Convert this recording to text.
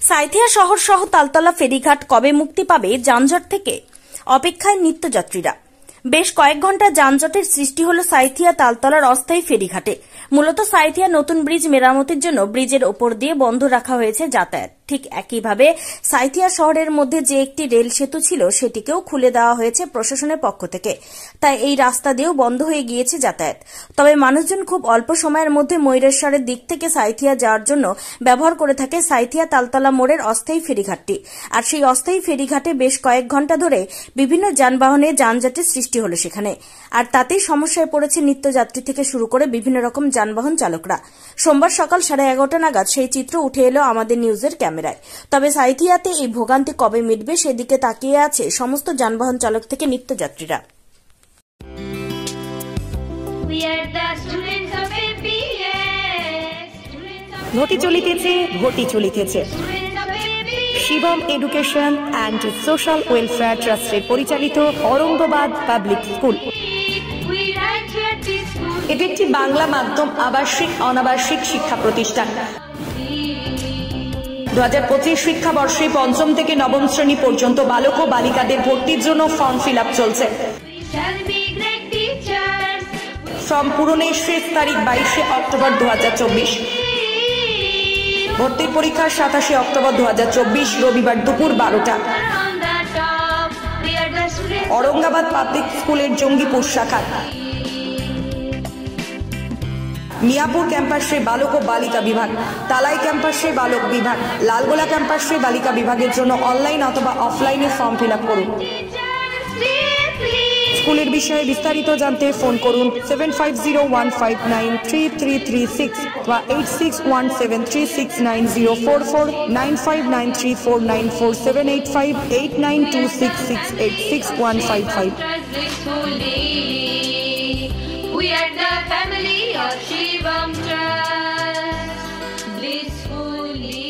সাঁইথিয়া শহর সহ তালতলা ফেরিঘাট কবে মুক্তি পাবে যানজট থেকে অপেক্ষায় নিত্যযাত্রীরা। বেশ কয়েক ঘন্টা যানজটের সৃষ্টি হল সাঁইথিয়া তালতলার অস্থায়ী ফেরিঘাটে। মূলত সাঁইথিয়া নতুন ব্রিজ মেরামতির জন্য ব্রিজের ওপর দিয়ে বন্ধ রাখা হয়েছে যাতায়াত। ঠিক একইভাবে সাঁইথিয়া শহরের মধ্যে যে একটি রেল সেতু ছিল সেটিকেও খুলে দেওয়া হয়েছে প্রশাসনের পক্ষ থেকে। তাই এই রাস্তা দিয়েও বন্ধ হয়ে গিয়েছে যাতায়াত। তবে মানুষজন খুব অল্প সময়ের মধ্যে ময়ূরেশ্বরের দিক থেকে সাঁইথিয়া যাওয়ার জন্য ব্যবহার করে থাকে সাঁইথিয়া তালতলা মোড়ের অস্থায়ী ফেরিঘাটটি। আর সেই অস্থায়ী ফেরিঘাটে বেশ কয়েক ঘন্টা ধরে বিভিন্ন যানবাহনে যানজটের সৃষ্টি হলো সেখানে। আর তাতেই সমস্যায় পড়েছে নিত্যযাত্রী থেকে শুরু করে বিভিন্ন রকম যানবাহন চালকরা। সোমবার সকাল 11:30 নাগাদ সেই চিত্র উঠে এলো আমাদের নিউজের ক্যামেরায়। তবে সাঁইথিয়াতে এই ভোগান্তি কবে মিটবে সেদিকে তাকিয়ে আছে সমস্ত যানবাহন চালক থেকে নিত্যযাত্রীরা। ঘটি চলিতেছে Shivam education and social welfare ট্রাস্টের পরিচালিত অরঙ্গবাদ পাবলিক স্কুল। এটি একটি বাংলা মাধ্যম আবাসিক অনাবাসিক শিক্ষা প্রতিষ্ঠান। 2025 শিক্ষাবর্ষে 5ম থেকে 9ম শ্রেণী পর্যন্ত বালক ও বালিকাদের ভর্তির জন্য ফর্ম ফিল আপ চলছে। ফর্ম পূরণের শেষ তারিখ 22 অক্টোবর 2024। ভর্তির পরীক্ষা 27 অক্টোবর 2024 রবিবার দুপুর 12টা। অরঙ্গাবাদ পাবলিক স্কুলের জঙ্গিপুর শাখা। মিয়াপুর ক্যাম্পাসে বালক ও বালিকা বিভাগ, তালাই ক্যাম্পাসে বালক বিভাগ, লালগোলা ক্যাম্পাসে বালিকা বিভাগের জন্য অনলাইন অথবা অফলাইনে ফর্ম ফিল আপ করুন। স্কুলের বিষয়ে বিস্তারিত জানতে ফোন করুন 7501593336 বা 8617369044 9593494785 We are the family of Shivam Trust, blissfully.